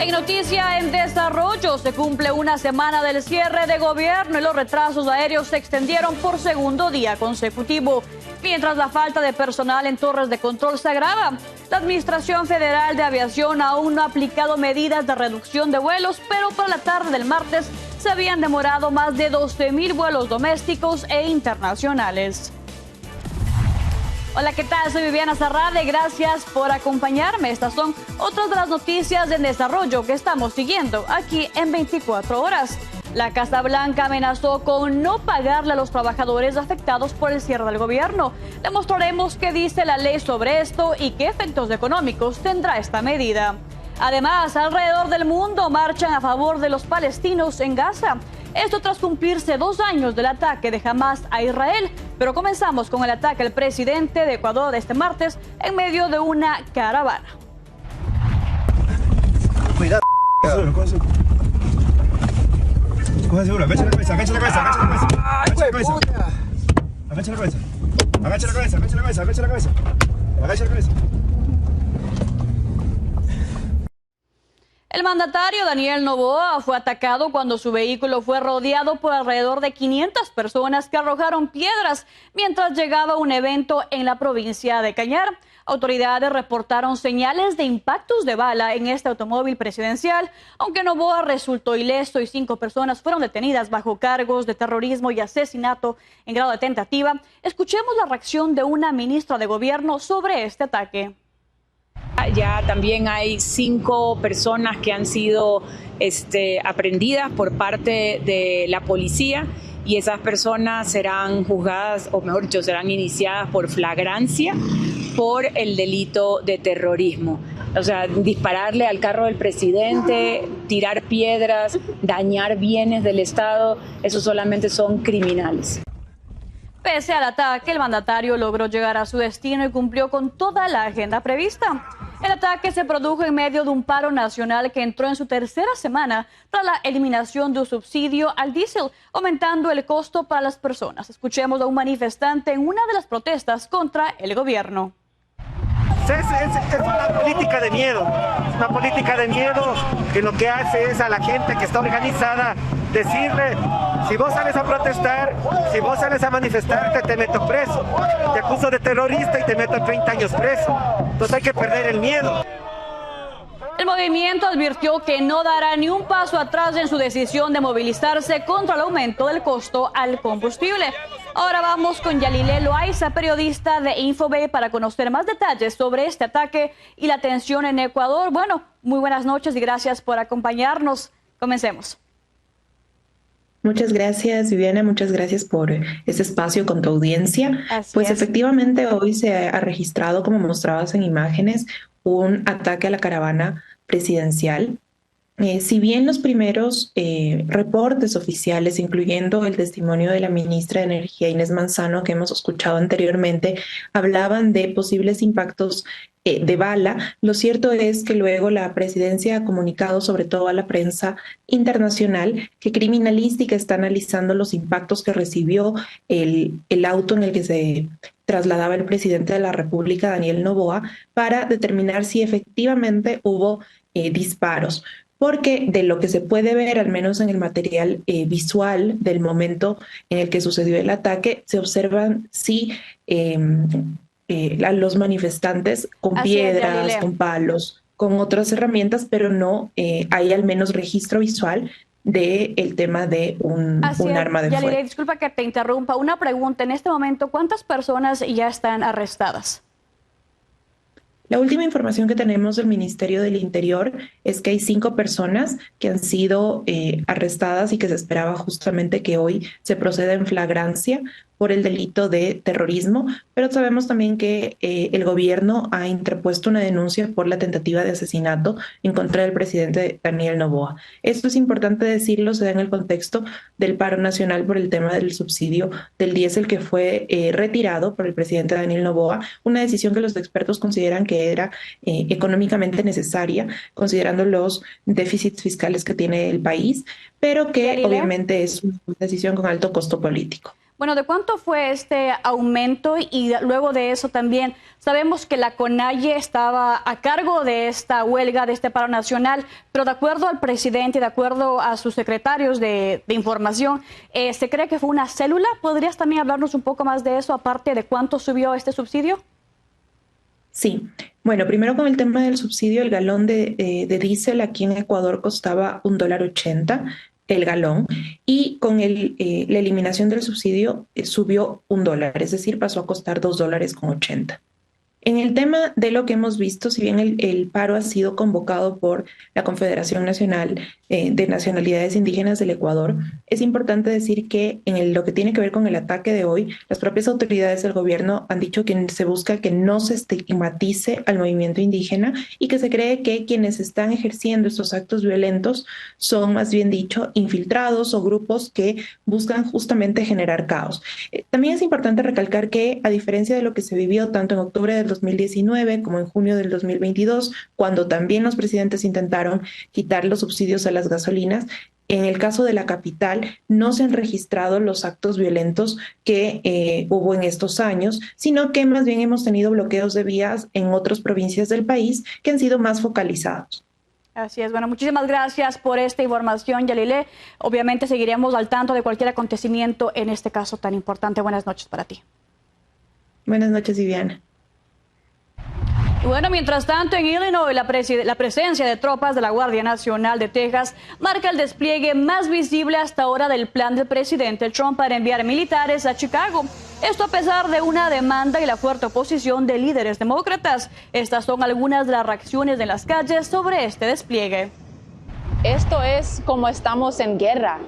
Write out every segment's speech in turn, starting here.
En noticia en desarrollo, se cumple una semana del cierre de gobierno y los retrasos aéreos se extendieron por segundo día consecutivo. Mientras la falta de personal en torres de control se agrava, la Administración Federal de Aviación aún no ha aplicado medidas de reducción de vuelos, pero para la tarde del martes se habían demorado más de 12.000 vuelos domésticos e internacionales. Hola, ¿qué tal? Soy Viviana Zarrade, gracias por acompañarme. Estas son otras de las noticias en desarrollo que estamos siguiendo aquí en 24 horas. La Casa Blanca amenazó con no pagarle a los trabajadores afectados por el cierre del gobierno. Le mostraremos qué dice la ley sobre esto y qué efectos económicos tendrá esta medida. Además, alrededor del mundo marchan a favor de los palestinos en Gaza. Esto tras cumplirse 2 años del ataque de Hamas a Israel. Pero comenzamos con el ataque al presidente de Ecuador este martes en medio de una caravana. Cuidado. Coge seguro, agacha la cabeza, agacha la cabeza, agacha la cabeza. Agacha la cabeza. Agacha la cabeza. Agacha la cabeza, agacha la cabeza, agacha la cabeza. Agacha la cabeza. El mandatario Daniel Noboa fue atacado cuando su vehículo fue rodeado por alrededor de 500 personas que arrojaron piedras mientras llegaba a un evento en la provincia de Cañar. Autoridades reportaron señales de impactos de bala en este automóvil presidencial, aunque Noboa resultó ileso y 5 personas fueron detenidas bajo cargos de terrorismo y asesinato en grado de tentativa. Escuchemos la reacción de una ministra de gobierno sobre este ataque. Ya también hay 5 personas que han sido aprehendidas por parte de la policía y esas personas serán juzgadas, o mejor dicho, serán iniciadas por flagrancia por el delito de terrorismo. O sea, dispararle al carro del presidente, tirar piedras, dañar bienes del Estado, eso solamente son criminales. Pese al ataque, el mandatario logró llegar a su destino y cumplió con toda la agenda prevista. El ataque se produjo en medio de un paro nacional que entró en su tercera semana tras la eliminación de un subsidio al diésel, aumentando el costo para las personas. Escuchemos a un manifestante en una de las protestas contra el gobierno. Es una política de miedo, es una política de miedo que lo que hace es a la gente que está organizada decirle: si vos sales a protestar, si vos sales a manifestarte, te meto preso, te acuso de terrorista y te meto 30 años preso. Entonces hay que perder el miedo. El movimiento advirtió que no dará ni un paso atrás en su decisión de movilizarse contra el aumento del costo al combustible. Ahora vamos con Yalile Loaiza, periodista de Infobay, para conocer más detalles sobre este ataque y la tensión en Ecuador. Bueno, muy buenas noches y gracias por acompañarnos. Comencemos. Muchas gracias, Viviana, muchas gracias por este espacio con tu audiencia. Pues efectivamente hoy se ha registrado, como mostrabas en imágenes, un ataque a la caravana presidencial. Si bien los primeros reportes oficiales, incluyendo el testimonio de la ministra de Energía, Inés Manzano, que hemos escuchado anteriormente, hablaban de posibles impactos de bala, lo cierto es que luego la presidencia ha comunicado, sobre todo a la prensa internacional, que Criminalística está analizando los impactos que recibió el auto en el que se trasladaba el presidente de la República, Daniel Noboa, para determinar si efectivamente hubo disparos. Porque de lo que se puede ver, al menos en el material visual del momento en el que sucedió el ataque, se observan a los manifestantes con piedras, con palos, con otras herramientas, pero no hay al menos registro visual del tema de un arma de fuego. Disculpa que te interrumpa. Una pregunta. En este momento, ¿cuántas personas ya están arrestadas? La última información que tenemos del Ministerio del Interior es que hay 5 personas que han sido arrestadas y que se esperaba justamente que hoy se proceda en flagrancia por el delito de terrorismo, pero sabemos también que el gobierno ha interpuesto una denuncia por la tentativa de asesinato en contra del presidente Daniel Noboa. Esto es importante decirlo, se da en el contexto del paro nacional por el tema del subsidio del diésel que fue retirado por el presidente Daniel Noboa, una decisión que los expertos consideran que era económicamente necesaria, considerando los déficits fiscales que tiene el país, pero que obviamente es una decisión con alto costo político. Bueno, ¿de cuánto fue este aumento? Y luego de eso también sabemos que la CONAIE estaba a cargo de esta huelga, de este paro nacional, pero de acuerdo al presidente y de acuerdo a sus secretarios de información, ¿se cree que fue una célula? ¿Podrías también hablarnos un poco más de eso, aparte de cuánto subió este subsidio? Sí, bueno, primero con el tema del subsidio, el galón de diésel aquí en Ecuador costaba $1.80 el galón, y con la eliminación del subsidio subió $1, es decir, pasó a costar $2.80. En el tema de lo que hemos visto, si bien el paro ha sido convocado por la Confederación Nacional de Nacionalidades Indígenas del Ecuador, es importante decir que lo que tiene que ver con el ataque de hoy, las propias autoridades del gobierno han dicho que se busca que no se estigmatice al movimiento indígena y que se cree que quienes están ejerciendo estos actos violentos son, más bien dicho, infiltrados o grupos que buscan justamente generar caos. También es importante recalcar que, a diferencia de lo que se vivió tanto en octubre del 2019 como en junio del 2022, cuando también los presidentes intentaron quitar los subsidios a las gasolinas, en el caso de la capital no se han registrado los actos violentos que hubo en estos años, sino que más bien hemos tenido bloqueos de vías en otras provincias del país que han sido más focalizados. Así es. Bueno, muchísimas gracias por esta información, Yalile. Obviamente seguiremos al tanto de cualquier acontecimiento en este caso tan importante. Buenas noches para ti. Buenas noches, Viviana. Bueno, mientras tanto, en Illinois, la presencia de tropas de la Guardia Nacional de Texas marca el despliegue más visible hasta ahora del plan del presidente Trump para enviar militares a Chicago. Esto a pesar de una demanda y la fuerte oposición de líderes demócratas. Estas son algunas de las reacciones de las calles sobre este despliegue. Esto es como estamos en guerra.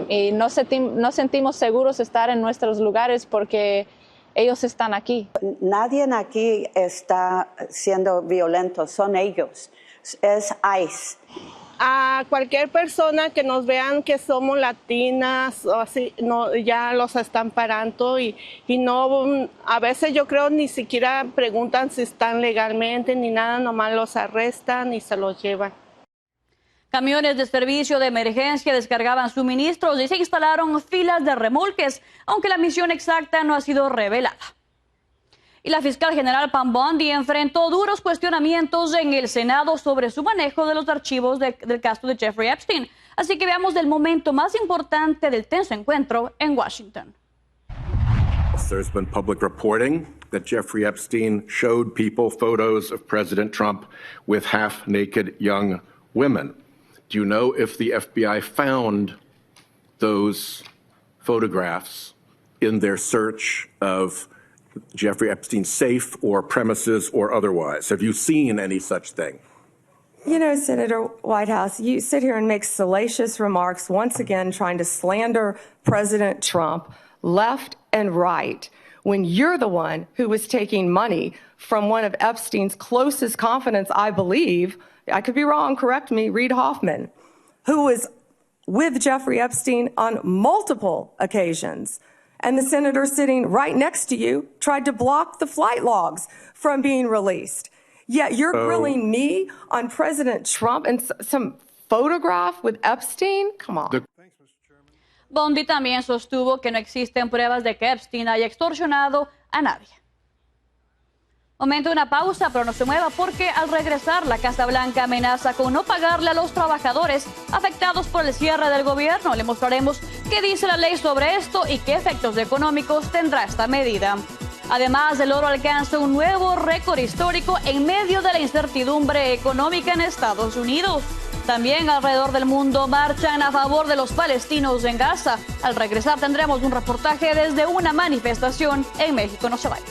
Y no sentimos seguros estar en nuestros lugares porque ellos están aquí. Nadie aquí está siendo violento, son ellos. Es ICE. A cualquier persona que nos vean que somos latinas o así, no, ya los están parando y no, a veces yo creo ni siquiera preguntan si están legalmente ni nada, nomás los arrestan y se los llevan. Camiones de servicio de emergencia descargaban suministros y se instalaron filas de remolques, aunque la misión exacta no ha sido revelada. Y la fiscal general Pam Bondi enfrentó duros cuestionamientos en el Senado sobre su manejo de los archivos del caso de Jeffrey Epstein. Así que veamos el momento más importante del tenso encuentro en Washington. There's been public reporting that Jeffrey Epstein showed people photos of President Trump with half-naked young women. Do you know if the FBI found those photographs in their search of Jeffrey Epstein's safe or premises or otherwise? Have you seen any such thing? You know, Senator Whitehouse, you sit here and make salacious remarks, once again trying to slander President Trump left and right, when you're the one who was taking money from one of Epstein's closest confidants, I believe, I could be wrong, correct me, Reid Hoffman, who was with Jeffrey Epstein on multiple occasions. And the senator sitting right next to you tried to block the flight logs from being released. Yet you're grilling me on President Trump and some photograph with Epstein? Come on. Bondi también sostuvo que no existen pruebas de que Epstein haya extorsionado a nadie. Momento de una pausa, pero no se mueva porque al regresar la Casa Blanca amenaza con no pagarle a los trabajadores afectados por el cierre del gobierno. Le mostraremos qué dice la ley sobre esto y qué efectos económicos tendrá esta medida. Además, el oro alcanza un nuevo récord histórico en medio de la incertidumbre económica en Estados Unidos. También alrededor del mundo marchan a favor de los palestinos en Gaza. Al regresar tendremos un reportaje desde una manifestación en México. No se vayan.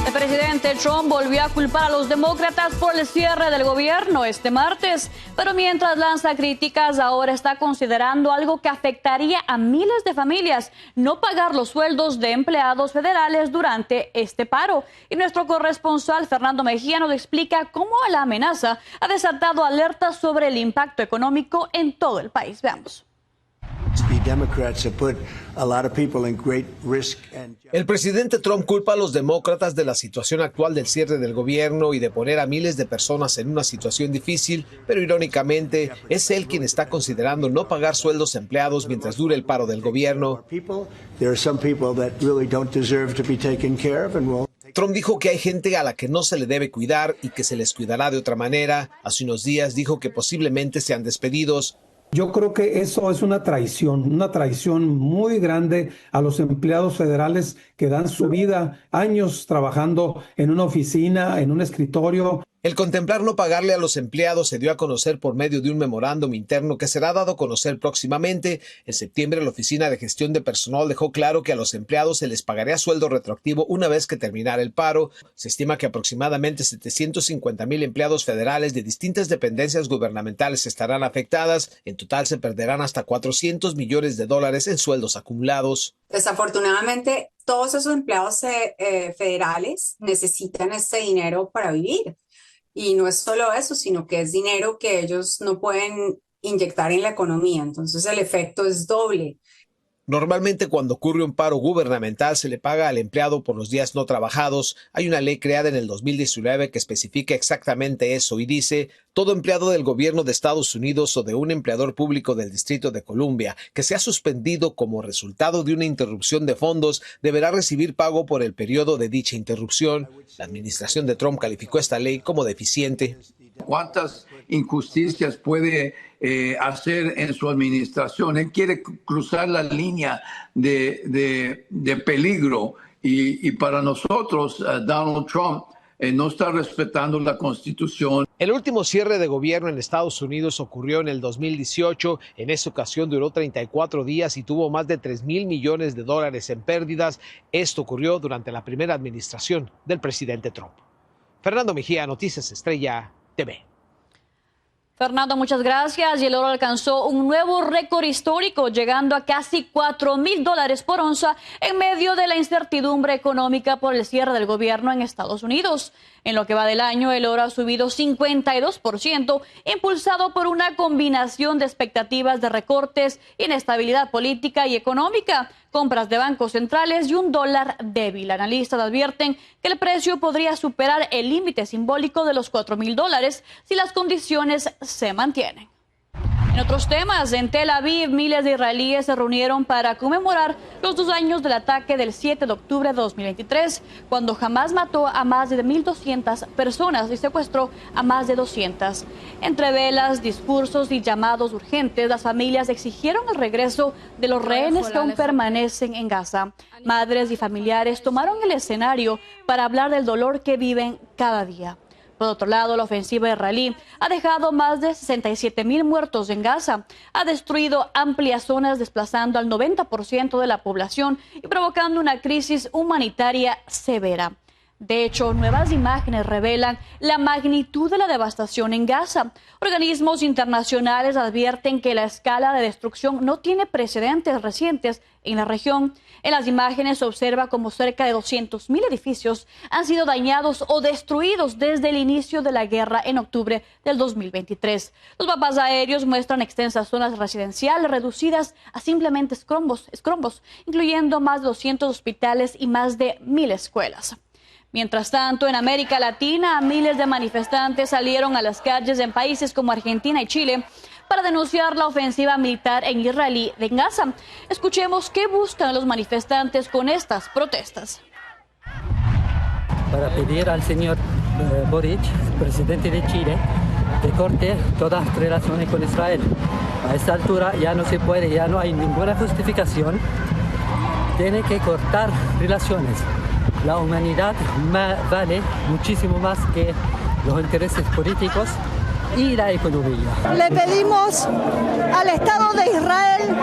El presidente Trump volvió a culpar a los demócratas por el cierre del gobierno este martes, pero mientras lanza críticas, ahora está considerando algo que afectaría a miles de familias: no pagar los sueldos de empleados federales durante este paro. Y nuestro corresponsal Fernando Mejía nos explica cómo la amenaza ha desatado alertas sobre el impacto económico en todo el país. Veamos. El presidente Trump culpa a los demócratas de la situación actual del cierre del gobierno y de poner a miles de personas en una situación difícil, pero irónicamente es él quien está considerando no pagar sueldos a empleados mientras dure el paro del gobierno. Trump dijo que hay gente a la que no se le debe cuidar y que se les cuidará de otra manera. Hace unos días dijo que posiblemente sean despedidos. Yo creo que eso es una traición muy grande a los empleados federales que dan su vida, años trabajando en una oficina, en un escritorio. El contemplar no pagarle a los empleados se dio a conocer por medio de un memorándum interno que será dado a conocer próximamente. En septiembre, la Oficina de Gestión de Personal dejó claro que a los empleados se les pagaría sueldo retroactivo una vez que terminara el paro. Se estima que aproximadamente 750,000 empleados federales de distintas dependencias gubernamentales estarán afectadas. En total se perderán hasta $400 millones en sueldos acumulados. Desafortunadamente, todos esos empleados federales necesitan este dinero para vivir. Y no es solo eso, sino que es dinero que ellos no pueden inyectar en la economía. Entonces el efecto es doble. Normalmente cuando ocurre un paro gubernamental se le paga al empleado por los días no trabajados. Hay una ley creada en el 2019 que especifica exactamente eso y dice: todo empleado del gobierno de Estados Unidos o de un empleador público del Distrito de Columbia que sea suspendido como resultado de una interrupción de fondos deberá recibir pago por el periodo de dicha interrupción. La administración de Trump calificó esta ley como deficiente. ¿Cuántas injusticias puede hacer en su administración? Él quiere cruzar la línea de peligro y para nosotros, Donald Trump no está respetando la Constitución. El último cierre de gobierno en Estados Unidos ocurrió en el 2018. En esa ocasión duró 34 días y tuvo más de $3,000 millones en pérdidas. Esto ocurrió durante la primera administración del presidente Trump. Fernando Mejía, Noticias Estrella TV. Fernando, muchas gracias. Y el oro alcanzó un nuevo récord histórico, llegando a casi $4,000 por onza en medio de la incertidumbre económica por el cierre del gobierno en Estados Unidos. En lo que va del año, el oro ha subido 52%, impulsado por una combinación de expectativas de recortes, inestabilidad política y económica, compras de bancos centrales y un dólar débil. Analistas advierten que el precio podría superar el límite simbólico de los $4,000 si las condiciones se mantienen. En otros temas, en Tel Aviv, miles de israelíes se reunieron para conmemorar los 2 años del ataque del 7 de octubre de 2023, cuando Hamás mató a más de 1,200 personas y secuestró a más de 200. Entre velas, discursos y llamados urgentes, las familias exigieron el regreso de los rehenes que aún permanecen en Gaza. Madres y familiares tomaron el escenario para hablar del dolor que viven cada día. Por otro lado, la ofensiva israelí ha dejado más de 67,000 muertos en Gaza, ha destruido amplias zonas desplazando al 90% de la población y provocando una crisis humanitaria severa. De hecho, nuevas imágenes revelan la magnitud de la devastación en Gaza. Organismos internacionales advierten que la escala de destrucción no tiene precedentes recientes en la región. En las imágenes se observa como cerca de 200,000 edificios han sido dañados o destruidos desde el inicio de la guerra en octubre del 2023. Los mapas aéreos muestran extensas zonas residenciales reducidas a simplemente escombros, incluyendo más de 200 hospitales y más de 1,000 escuelas. Mientras tanto, en América Latina, miles de manifestantes salieron a las calles en países como Argentina y Chile para denunciar la ofensiva militar en Israel en Gaza. Escuchemos qué buscan los manifestantes con estas protestas. Para pedir al señor Boric, presidente de Chile, que corte todas las relaciones con Israel. A esta altura ya no se puede, ya no hay ninguna justificación. Tiene que cortar relaciones. La humanidad vale muchísimo más que los intereses políticos y la economía. Le pedimos al Estado de Israel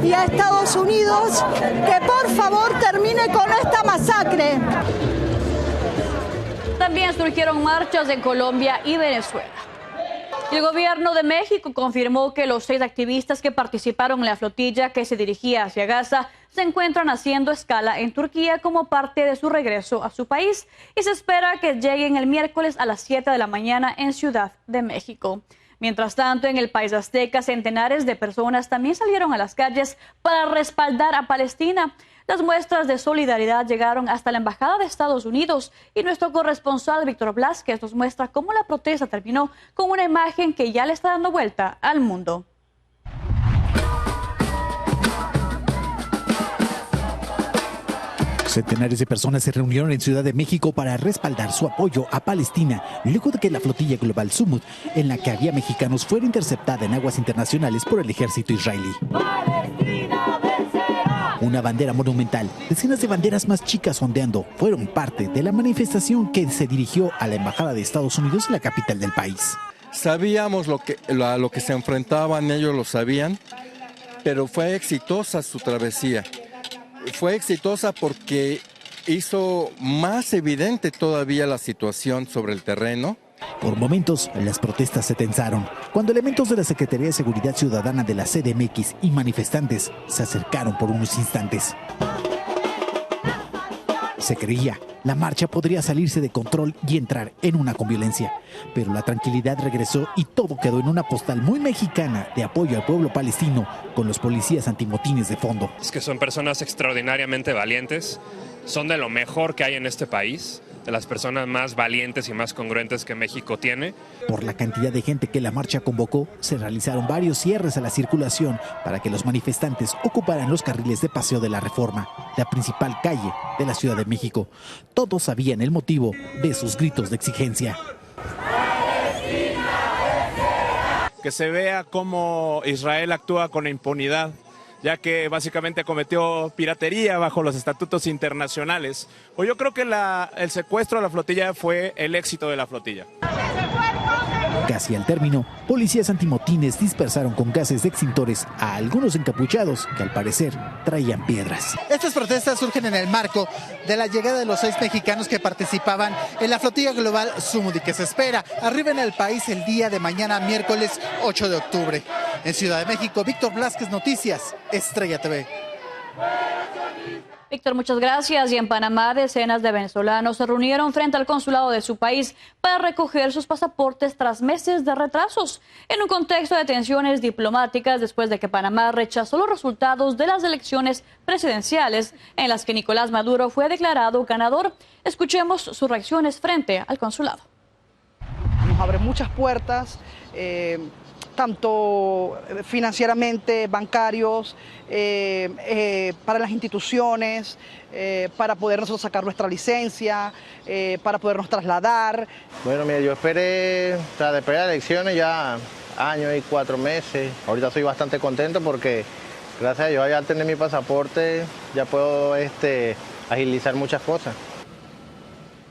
y a Estados Unidos que por favor termine con esta masacre. También surgieron marchas en Colombia y Venezuela. El gobierno de México confirmó que los 6 activistas que participaron en la flotilla que se dirigía hacia Gaza se encuentran haciendo escala en Turquía como parte de su regreso a su país y se espera que lleguen el miércoles a las 7 de la mañana en Ciudad de México. Mientras tanto, en el país azteca, centenares de personas también salieron a las calles para respaldar a Palestina. Las muestras de solidaridad llegaron hasta la Embajada de Estados Unidos y nuestro corresponsal Víctor Blázquez nos muestra cómo la protesta terminó con una imagen que ya le está dando vuelta al mundo. Centenares de personas se reunieron en Ciudad de México para respaldar su apoyo a Palestina, luego de que la flotilla global Sumud, en la que había mexicanos, fuera interceptada en aguas internacionales por el ejército israelí. Una bandera monumental, decenas de banderas más chicas ondeando, fueron parte de la manifestación que se dirigió a la Embajada de Estados Unidos en la capital del país. Sabíamos lo que se enfrentaban, ellos lo sabían, pero fue exitosa su travesía. Fue exitosa porque hizo más evidente todavía la situación sobre el terreno. Por momentos, las protestas se tensaron, cuando elementos de la Secretaría de Seguridad Ciudadana de la CDMX y manifestantes se acercaron por unos instantes. Se creía, la marcha podría salirse de control y entrar en una conviolencia. Pero la tranquilidad regresó y todo quedó en una postal muy mexicana de apoyo al pueblo palestino, con los policías antimotines de fondo. Es que son personas extraordinariamente valientes, son de lo mejor que hay en este país, de las personas más valientes y más congruentes que México tiene. Por la cantidad de gente que la marcha convocó, se realizaron varios cierres a la circulación para que los manifestantes ocuparan los carriles de Paseo de la Reforma, la principal calle de la Ciudad de México. Todos sabían el motivo de sus gritos de exigencia. Que se vea cómo Israel actúa con impunidad, ya que básicamente cometió piratería bajo los estatutos internacionales. O yo creo que el secuestro de la flotilla fue el éxito de la flotilla. Casi al término, policías antimotines dispersaron con gases de extintores a algunos encapuchados que al parecer traían piedras. Estas protestas surgen en el marco de la llegada de los 6 mexicanos que participaban en la flotilla global Sumud y que se espera arriben al país el día de mañana, miércoles 8 de octubre. En Ciudad de México, Víctor Blázquez, Noticias, Estrella TV. Víctor, muchas gracias. Y en Panamá, decenas de venezolanos se reunieron frente al consulado de su país para recoger sus pasaportes tras meses de retrasos, en un contexto de tensiones diplomáticas después de que Panamá rechazó los resultados de las elecciones presidenciales en las que Nicolás Maduro fue declarado ganador. Escuchemos sus reacciones frente al consulado. Nos abre muchas puertas, tanto financieramente, bancarios, para las instituciones, para poder nosotros sacar nuestra licencia, para podernos trasladar. Bueno, mira, yo esperé, después de las elecciones ya año y 4 meses. Ahorita estoy bastante contento porque gracias a Dios al tener mi pasaporte ya puedo agilizar muchas cosas.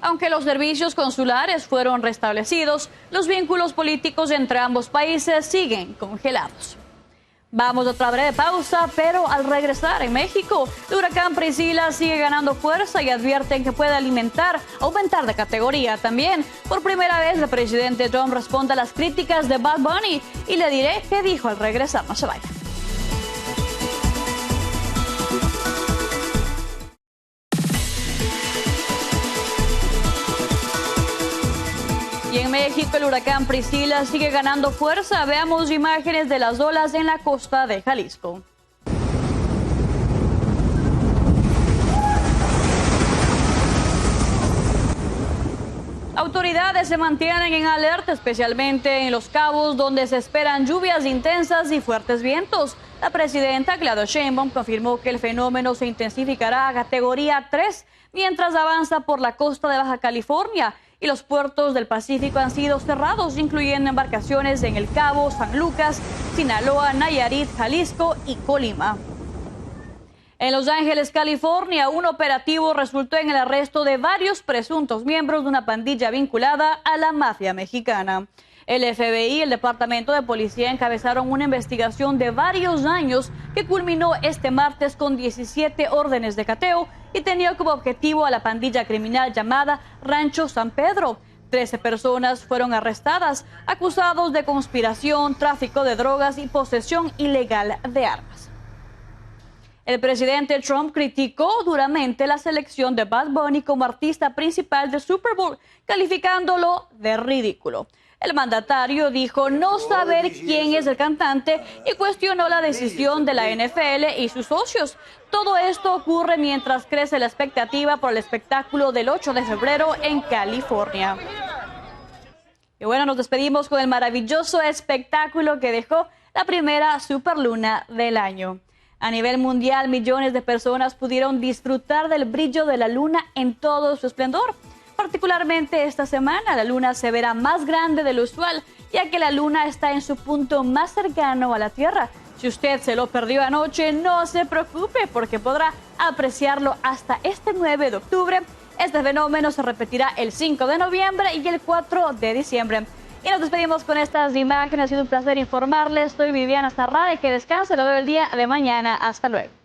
Aunque los servicios consulares fueron restablecidos, los vínculos políticos entre ambos países siguen congelados. Vamos a otra breve pausa, pero al regresar en México, el huracán Priscila sigue ganando fuerza y advierten que puede aumentar de categoría. También, por primera vez, el presidente Trump responde a las críticas de Bad Bunny y le diré qué dijo al regresar. No se vaya. Y en México, el huracán Priscila sigue ganando fuerza. Veamos imágenes de las olas en la costa de Jalisco. Autoridades se mantienen en alerta, especialmente en Los Cabos, donde se esperan lluvias intensas y fuertes vientos. La presidenta Claudia Sheinbaum confirmó que el fenómeno se intensificará a categoría 3 mientras avanza por la costa de Baja California. Y los puertos del Pacífico han sido cerrados, incluyendo embarcaciones en El Cabo, San Lucas, Sinaloa, Nayarit, Jalisco y Colima. En Los Ángeles, California, un operativo resultó en el arresto de varios presuntos miembros de una pandilla vinculada a la mafia mexicana. El FBI y el Departamento de Policía encabezaron una investigación de varios años que culminó este martes con 17 órdenes de cateo y tenía como objetivo a la pandilla criminal llamada Rancho San Pedro. 13 personas fueron arrestadas, acusados de conspiración, tráfico de drogas y posesión ilegal de armas. El presidente Trump criticó duramente la selección de Bad Bunny como artista principal del Super Bowl, calificándolo de ridículo. El mandatario dijo no saber quién es el cantante y cuestionó la decisión de la NFL y sus socios. Todo esto ocurre mientras crece la expectativa por el espectáculo del 8 de febrero en California. Y bueno, nos despedimos con el maravilloso espectáculo que dejó la primera superluna del año. A nivel mundial, millones de personas pudieron disfrutar del brillo de la luna en todo su esplendor. Particularmente esta semana, la luna se verá más grande de lo usual, ya que la luna está en su punto más cercano a la Tierra. Si usted se lo perdió anoche, no se preocupe, porque podrá apreciarlo hasta este 9 de octubre. Este fenómeno se repetirá el 5 de noviembre y el 4 de diciembre. Y nos despedimos con estas imágenes. Ha sido un placer informarles. Soy Viviana Zarrada y que descanse. Lo veo el día de mañana. Hasta luego.